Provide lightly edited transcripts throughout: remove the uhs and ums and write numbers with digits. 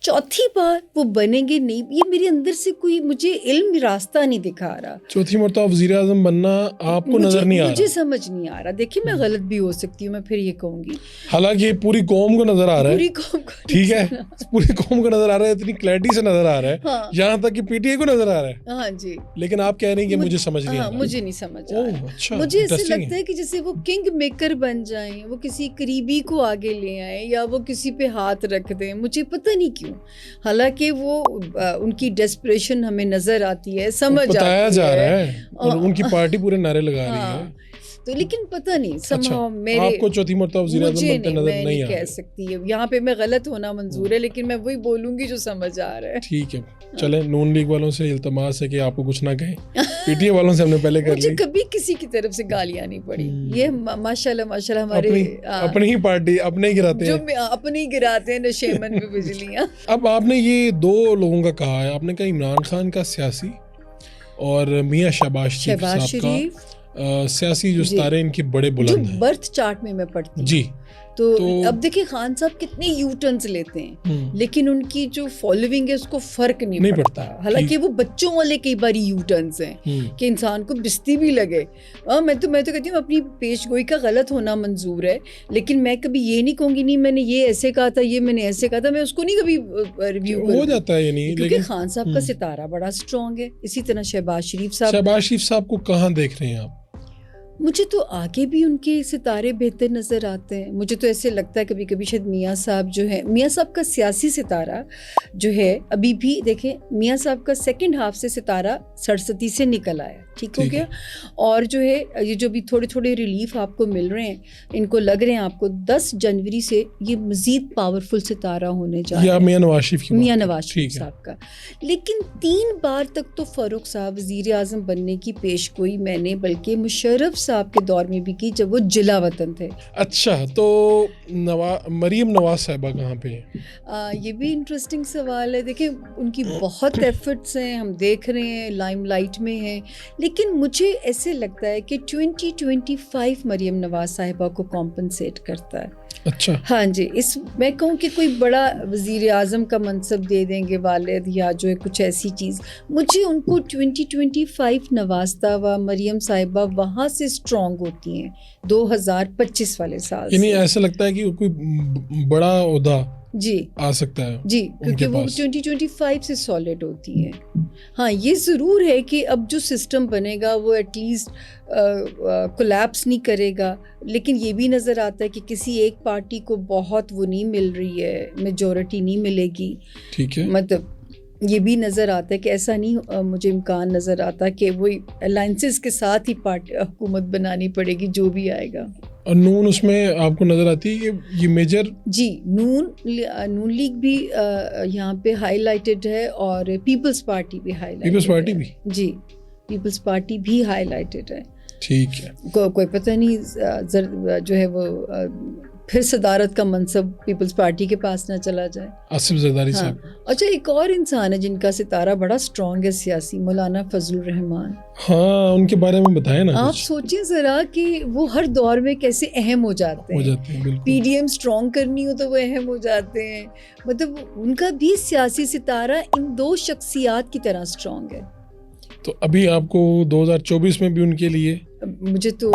चौथी बार वो बनेंगे नहीं, ये मेरे अंदर से कोई मुझे इल्म रास्ता नहीं दिखा रहा। चौथी मरतबा वज़ीर आज़म बनना आपको नजर नहीं आ रहा? मुझे समझ नहीं आ रहा। देखिए मैं गलत भी हो सकती हूँ, मैं फिर ये कहूँगी, हालांकि पूरी कौम को नजर आ रहा है, पूरी कौम को, ठीक है, पूरी कौम को नजर आ रहा है, इतनी क्लैरिटी से नजर आ रहा है, हाँ, यहाँ तक कि पीटीआई को नजर आ रहा है। हाँ जी, लेकिन आप कह रही हैं कि मुझे समझ नहीं आ रहा। मुझे नहीं समझ आ रहा। अच्छा, मुझे ऐसे लगता है कि जैसे वो किंग मेकर बन जाएं, वो किसी करीबी को आगे ले आए या वो किसी पे हाथ रख दें, मुझे पता नहीं क्यों। हालांकि वो उनकी डेस्परेशन हमें नजर आती है, समझ बताया जा है, रहा है, और उनकी पार्टी पूरे नारे लगा रही है, तो लेकिन पता नहीं अच्छा, मेरे आपको चौथी मरतबा वज़ीर आज़म बनते नजर नहीं आ कह सकती है। यहाँ पे मैं गलत होना मंजूर है, लेकिन मैं वही बोलूंगी जो समझ आ रहा है। ठीक है, चले नून लीग वालों से इल्तमास है कि आपको कुछ ना कहें, पीटीआई वालों से हमने पहले कर ली। मुझे कभी किसी की तरफ से गालियां नहीं पड़ी, ये माशाल्लाह हमारे अपनी ही पार्टी अपने ही गिराते हैं, जो अपने ही गिराते हैं नशेमन में बिजलियां। अब आपने ये दो लोगों का कहा है, आपने कहा इमरान खान का सियासी और मियां शहबाज शरीफ सियासी जो सितारे इनके बड़े बुलंद हैं। बर्थ चार्ट में मैं पढ़ती हूँ जी, तो अब देखिए खान साहब कितने यू टर्न्स लेते हैं, लेकिन उनकी जो फॉलोइंग है उसको फर्क नहीं पड़ता। हालांकि वो बच्चों वाले कई बार यू टर्न्स हैं कि इंसान को बिस्ती भी लगे। मैं तो कहती हूँ अपनी पेशगोई का गलत होना मंजूर है, लेकिन मैं कभी ये नहीं कहूँगी नहीं मैंने ये ऐसे कहा था, ये मैंने ऐसे कहा था, मैं उसको नहीं कभी रिव्यू हो जाता है ये नहीं, क्योंकि खान साहब का सितारा बड़ा स्ट्रॉन्ग है। इसी तरह शहबाज शरीफ साहब को कहाँ देख रहे हैं आप? मुझे तो आगे भी उनके सितारे बेहतर नज़र आते हैं। मुझे तो ऐसे लगता है कभी कभी शायद मियाँ साहब जो है, मियाँ साहब का सियासी सितारा जो है अभी भी देखें, मियाँ साहब का सेकंड हाफ से सितारा सरस्वती से निकल आया, ठीक हो गया। और जो है ये जो भी थोड़े थोड़े रिलीफ आपको मिल रहे हैं, इनको लग रहे हैं आपको 10 जनवरी से ये मज़ीद पावरफुल सितारा होने जा रहा है, मियाँ नवाज शरीफ साहब का। लेकिन 3 बार तक तो फ़ारूक साहब वज़ीर आज़म बनने की पेशगोई मैंने बल्कि मुशर्रफ साहब के दौर में भी की जब वो जिला वतन थे। अच्छा, तो मरीम नवाज साहिबा कहाँ पे हैं? ये भी इंटरेस्टिंग सवाल है। देखिए उनकी बहुत एफर्ट्स हैं, हम देख रहे हैं लाइमलाइट में हैं, लेकिन मुझे ऐसे लगता है कि 2025 मरीम नवाज साहिबा को कॉम्पनसेट करता है। अच्छा, हाँ जी, इस मैं कहूँ कि कोई बड़ा वज़ीर आज़म का मनसब दे देंगे वालिद या जो है कुछ ऐसी चीज़, मुझे उनको 2025 नवाजता हुआ मरीम साहिबा वहाँ से स्ट्रॉन्ग होती हैं 2025 वाले साल से। ऐसा लगता है कि कोई बड़ा ओहदा जी आ सकता है जी, क्योंकि वो 2025 से सॉलिड होती है। हाँ, ये ज़रूर है कि अब जो सिस्टम बनेगा वो एटलीस्ट कोलैप्स नहीं करेगा, लेकिन ये भी नज़र आता है कि किसी एक पार्टी को बहुत वो नहीं मिल रही है, मेजॉरिटी नहीं मिलेगी, ठीक है। मतलब ये भी नज़र आता है कि ऐसा नहीं मुझे इम्कान नज़र आता कि वही अलायंसेस के साथ ही पार्टी हुकूमत बनानी पड़ेगी जो भी आएगा। और नून उसमें आपको नज़र आती है कि ये मेजर? जी, नून लीग भी यहाँ पे हाईलाइटेड है और पीपल्स पार्टी भी जी, पीपल्स पार्टी भी हाईलाइटेड है। ठीक है, कोई पता नहीं जो है वो फिर सदारत का मनसब पीपल्स पार्टी के पास ना चला जाए, आसिफ जरदारी साहब। अच्छा, एक और इंसान है जिनका सितारा बड़ा स्ट्रॉन्ग है सियासी, मौलाना फजलुर रहमान। हाँ, उनके बारे में बताएं ना। आप सोचिए जरा कि वो हर दौर में कैसे अहम हो जाते हैं। पीडीएम स्ट्रॉन्ग करनी हो तो वो अहम हो जाते हैं, मतलब उनका भी सियासी सितारा इन 2 शख्सियात की तरह स्ट्रॉन्ग है। तो अभी आपको 2024 में भी उनके लिए मुझे तो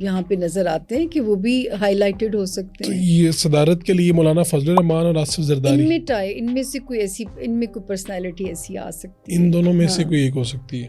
यहाँ पे नज़र आते हैं कि वो भी हाईलाइटेड हो सकते हैं। तो ये सदारत के लिए मौलाना फजलुर रहमान और आसिफ जरदारी, इनमें से कोई ऐसी, इनमें कोई पर्सनालिटी ऐसी आ सकती है, इन दोनों में से कोई एक हो सकती है।